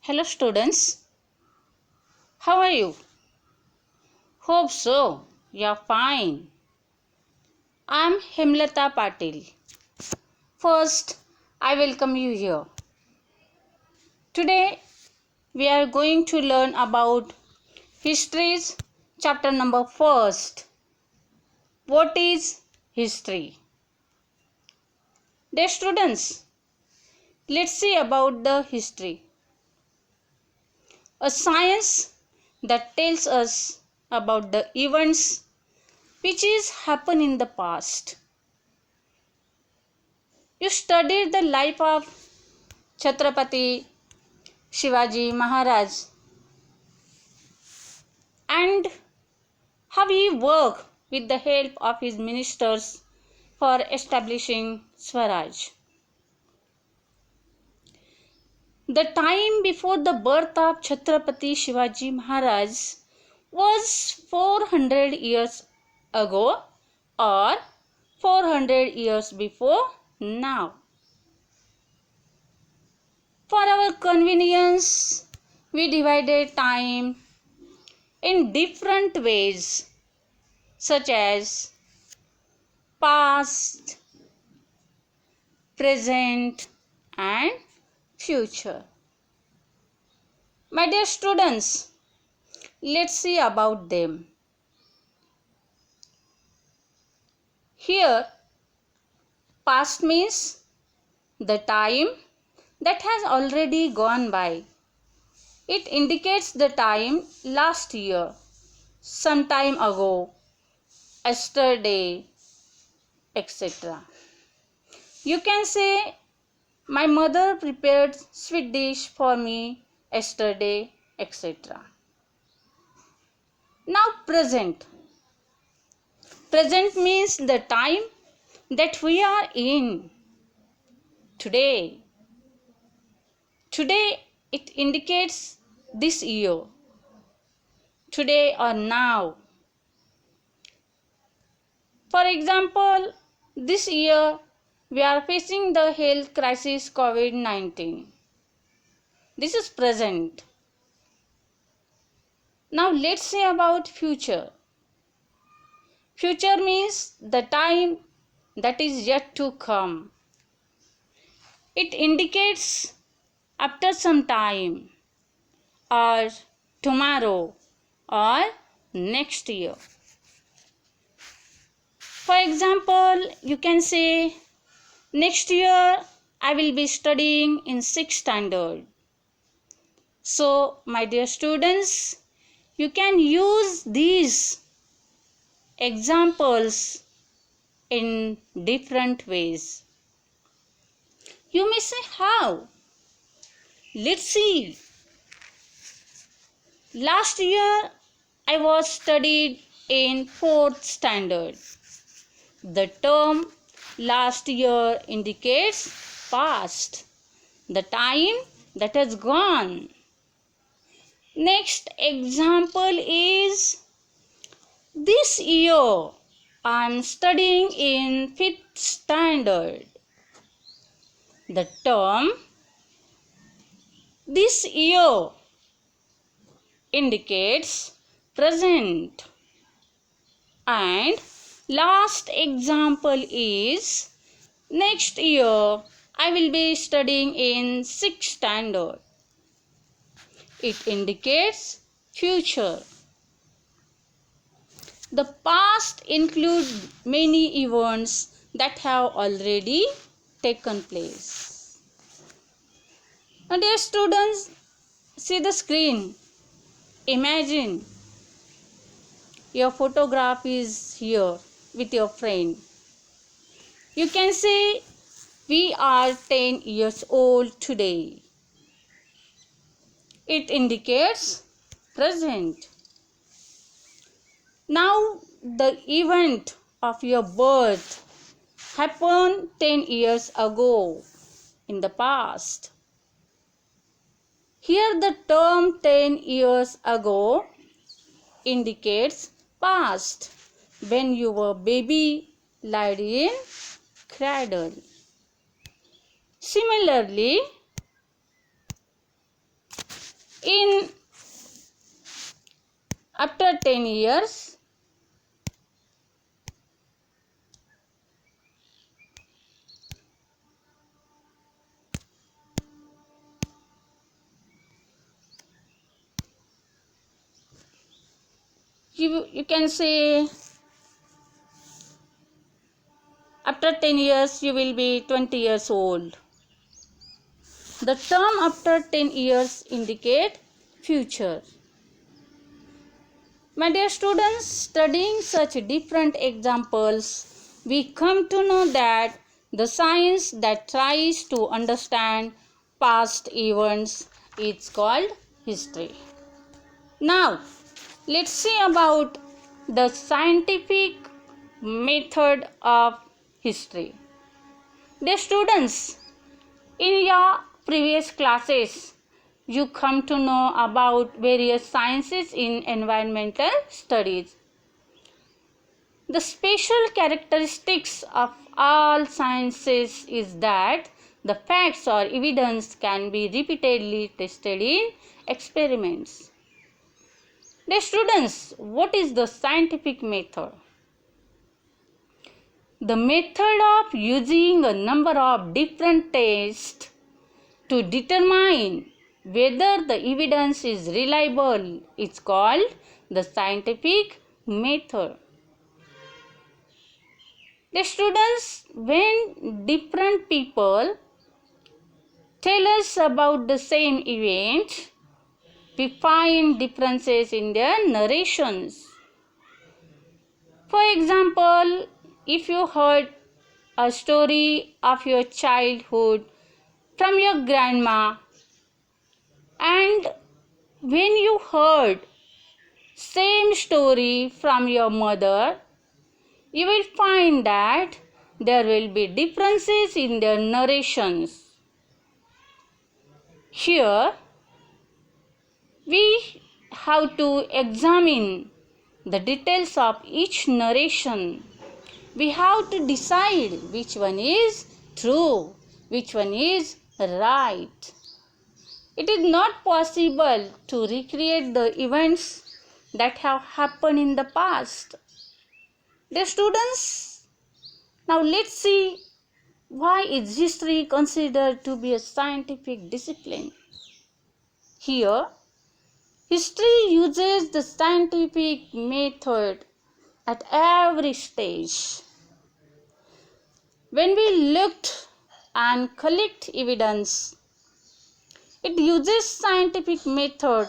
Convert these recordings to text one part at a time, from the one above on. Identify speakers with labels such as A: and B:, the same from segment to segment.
A: Hello students, how are you? Hope so, you're fine. I'm Hemlata Patil. First, I welcome you here. Today, we are going to learn about History's chapter number first. What is history? Dear students, let's see about the history. A science that tells us about the events which is happened in the past. You studied the life of Chhatrapati Shivaji Maharaj and how he worked with the help of his ministers for establishing Swaraj. The time before the birth of Chhatrapati Shivaji Maharaj was 400 years ago or 400 years before now. For our convenience, we divided time in different ways, such as past, present, and future. My dear students, let's see about them. Here, past means the time that has already gone by. It indicates the time last year, some time ago, yesterday, etc. You can say, my mother prepared sweet dish for me yesterday, etc. Now present. Present means the time that we are in today. Today it indicates this year. Today or now. For example, this year we are facing the health crisis COVID-19. This is present. Now let's say about future. Future means the time that is yet to come. It indicates after some time or tomorrow or next year. For example, you can say next year I will be studying in 6th standard. So, my dear students, you can use these examples in different ways. You may say how? Let's see. Last year I was studied in 4th standard. The term last year indicates past, the time that has gone. Next example is this year I am studying in 5th standard. The term this year indicates present. And last example is next year I will be studying in 6th standard. It indicates future. The past includes many events that have already taken place. Now dear students, see the screen. Imagine your photograph is here with your friend. You can say we are 10 years old today. It indicates present. Now the event of your birth happened 10 years ago in the past. Here the term 10 years ago indicates past, when your baby lied in cradle. Similarly, In after 10 years, you can say after 10 years you will be 20 years old. The term after 10 years indicate future. My dear students, studying such different examples, we come to know that the science that tries to understand past events is called history. Now, let's see about the scientific method of history. Dear students, in your previous classes, you come to know about various sciences in environmental studies. The special characteristics of all sciences is that the facts or evidence can be repeatedly tested in experiments. Dear students, what is the scientific method? The method of using a number of different tests to determine whether the evidence is reliable is called the scientific method. The students, when different people tell us about the same event, we find differences in their narrations. For example, if you heard a story of your childhood from your grandma, and when you heard same story from your mother, you will find that there will be differences in their narrations. Here we have to examine the details of each narration. We have to decide which one is true, which one is right. It is not possible to recreate the events that have happened in the past. Dear students, now let's see why is history considered to be a scientific discipline. Here, history uses the scientific method at every stage. When we looked and collect evidence, it uses scientific method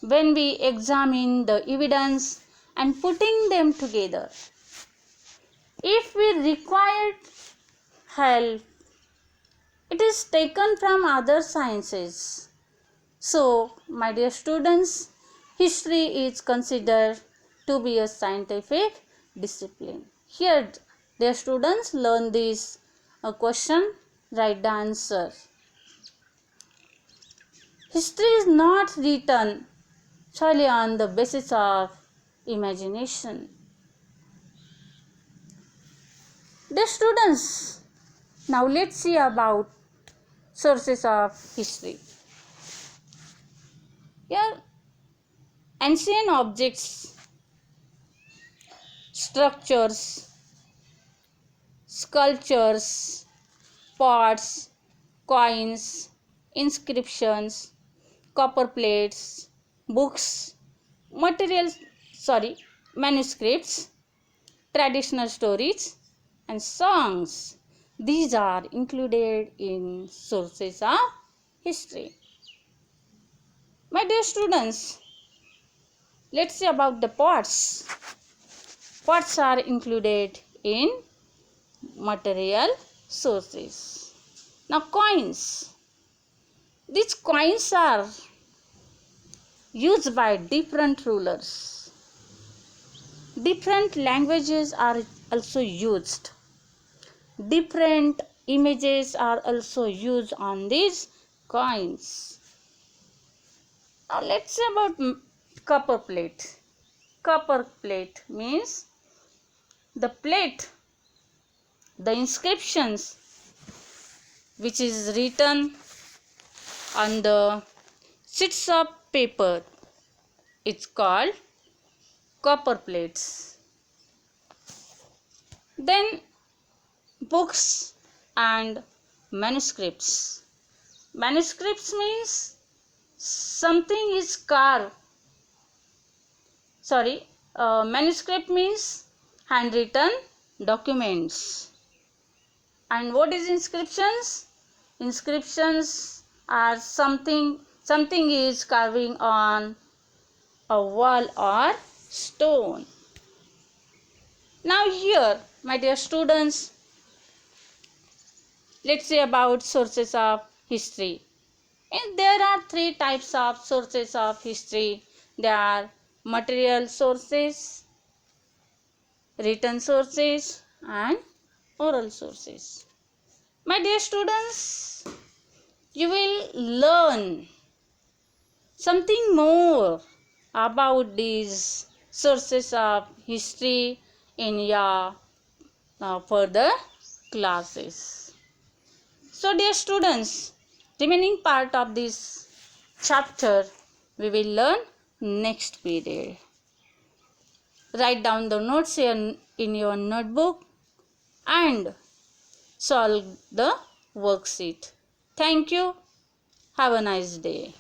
A: when we examine the evidence and putting them together. If we require help, it is taken from other sciences. So, my dear students, history is considered to be a scientific discipline. Here, dear students, learn this question, write the answer. History is not written solely on the basis of imagination. Dear students, now let's see about sources of history. Here, ancient objects, structures, sculptures, pots, coins, inscriptions, copper plates, books, manuscripts, traditional stories, and songs. These are included in sources of history. My dear students, let's see about the pots. Pots are included in material sources. Now coins. These coins are used by different rulers. Different languages are also used. Different images are also used on these coins. Now let's see about copper plate. Copper plate means the plate, the inscriptions which is written on the sheets of paper. It's called copper plates. Then books and manuscripts. Manuscripts means something is carved. Manuscript means handwritten documents. And what is inscriptions? Inscriptions are something is carving on a wall or stone. Now here, my dear students, let's say about sources of history. And there are three types of sources of history. There are material sources, written sources, and oral sources. My dear students, you will learn something more about these sources of history in your further classes. So dear students, remaining part of this chapter we will learn next period. Write down the notes in your notebook and solve the worksheet. Thank you. Have a nice day.